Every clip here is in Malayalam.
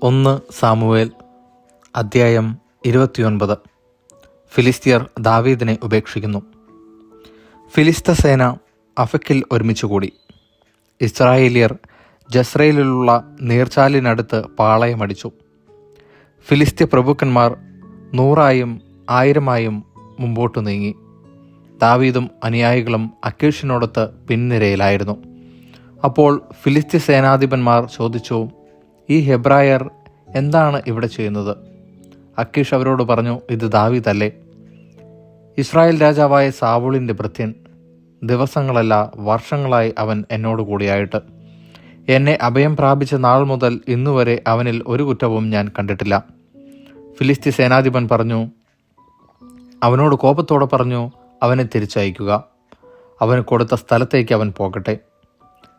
1 സാമുവേൽ അദ്ധ്യായം 29. ഫിലിസ്ത്യർ ദാവീദിനെ ഉപേക്ഷിക്കുന്നു. ഫിലിസ്ത സേന അഫക്കിൽ ഒരുമിച്ചുകൂടി. ഇസ്രായേലിയർ ജസ്രയിലുള്ള നീർച്ചാലിനടുത്ത് പാളയമടിച്ചു. ഫിലിസ്ത്യ പ്രഭുക്കന്മാർ 100-ആയും 1000-ആയും മുമ്പോട്ടു നീങ്ങി. ദാവീദും അനുയായികളും അക്കീഷിനോടൊത്ത് പിൻനിരയിലായിരുന്നു. അപ്പോൾ ഫിലിസ്ത്യ സേനാധിപന്മാർ ചോദിച്ചു, ഈ ഹെബ്രായർ എന്താണ് ഇവിടെ ചെയ്യുന്നത്? അക്കീഷ് അവരോട് പറഞ്ഞു, ഇത് ദാവീദല്ലേ, ഇസ്രായേൽ രാജാവായ സാവൂളിൻ്റെ ഭൃത്യൻ. ദിവസങ്ങളല്ല വർഷങ്ങളായി അവൻ എന്നോട് കൂടിയായിട്ട്. എന്നെ അഭയം പ്രാപിച്ച നാൾ മുതൽ ഇന്നുവരെ അവനിൽ ഒരു കുറ്റവും ഞാൻ കണ്ടിട്ടില്ല. ഫിലിസ്ത്യ സേനാധിപൻ പറഞ്ഞു, അവനോട് കോപത്തോടെ പറഞ്ഞു, അവനെ തിരിച്ചയക്കുക. അവന് കൊടുത്ത സ്ഥലത്തേക്ക് അവൻ പോകട്ടെ.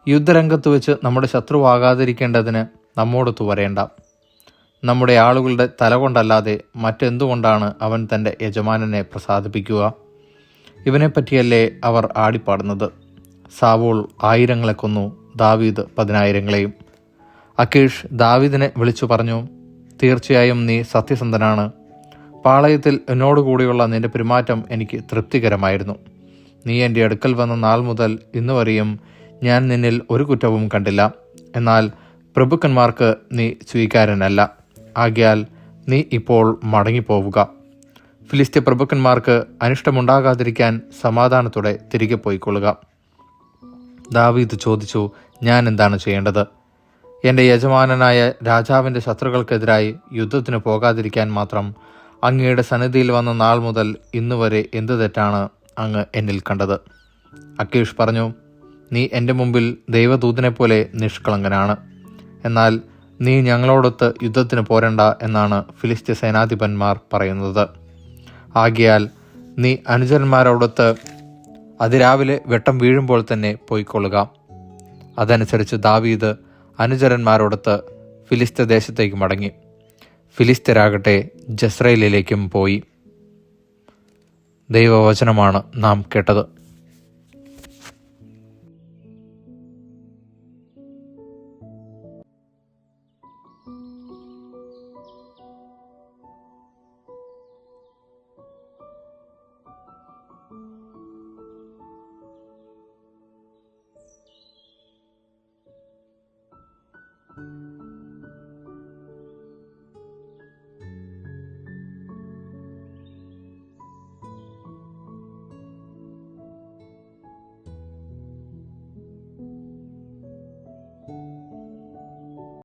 യുദ്ധരംഗത്ത് വെച്ച് നമ്മുടെ ശത്രുവാകാതിരിക്കേണ്ടതിന് നമ്മോടൊത്തു വരേണ്ട. നമ്മുടെ ആളുകളുടെ തല കൊണ്ടല്ലാതെ മറ്റെന്തുകൊണ്ടാണ് അവൻ തൻ്റെ യജമാനനെ പ്രസാദിപ്പിക്കുക? ഇവനെപ്പറ്റിയല്ലേ അവർ ആടിപ്പാടുന്നത്? സാവൂൾ 1000-ങ്ങളെ കൊന്നു, ദാവീദ് 10,000-ങ്ങളെയും. അക്കീഷ് ദാവീദിനെ വിളിച്ചു പറഞ്ഞു, തീർച്ചയായും നീ സത്യസന്ധനാണ്. പാളയത്തിൽ എന്നോടുകൂടിയുള്ള നിന്റെ പെരുമാറ്റം എനിക്ക് തൃപ്തികരമായിരുന്നു. നീ എൻ്റെ അടുക്കൽ വന്ന നാൾ മുതൽ ഇന്നുവരെയും ഞാൻ നിന്നിൽ ഒരു കുറ്റവും കണ്ടില്ല. എന്നാൽ പ്രഭുക്കന്മാർക്ക് നീ സ്വീകാര്യനല്ല. ആകയാൽ നീ ഇപ്പോൾ മടങ്ങിപ്പോവുക. ഫിലിസ്ത്യ പ്രഭുക്കന്മാർക്ക് അനിഷ്ടമുണ്ടാകാതിരിക്കാൻ സമാധാനത്തോടെ തിരികെ പോയിക്കൊള്ളുക. ദാവീദ് ചോദിച്ചു, ഞാൻ എന്താണ് ചെയ്യേണ്ടത്? എൻ്റെ യജമാനനായ രാജാവിൻ്റെ ശത്രുക്കൾക്കെതിരായി യുദ്ധത്തിന് പോകാതിരിക്കാൻ മാത്രം അങ്ങയുടെ സന്നിധിയിൽ വന്ന നാൾ മുതൽ ഇന്നുവരെ എന്ത് തെറ്റാണ് അങ്ങ് എന്നിൽ കണ്ടത്? അക്കീഷ് പറഞ്ഞു, നീ എൻ്റെ മുമ്പിൽ ദൈവദൂതനെപ്പോലെ നിഷ്കളങ്കനാണ്. എന്നാൽ നീ ഞങ്ങളോടൊത്ത് യുദ്ധത്തിന് പോരണ്ട എന്നാണ് ഫിലിസ്ത്യ സേനാധിപന്മാർ പറയുന്നത്. ആകയാൽ നീ അനുചരന്മാരോടൊത്ത് അതിരാവിലെ വെട്ടം വീഴുമ്പോൾ തന്നെ പോയിക്കൊള്ളുക. അതനുസരിച്ച് ദാവീദ് അനുചരന്മാരോടൊത്ത് ഫിലിസ്ത്യ ദേശത്തേക്ക് മടങ്ങി. ഫിലിസ്ത്യരാകട്ടെ ജസ്രയേലിലേക്കും പോയി. ദൈവവചനമാണ് നാം കേട്ടത്.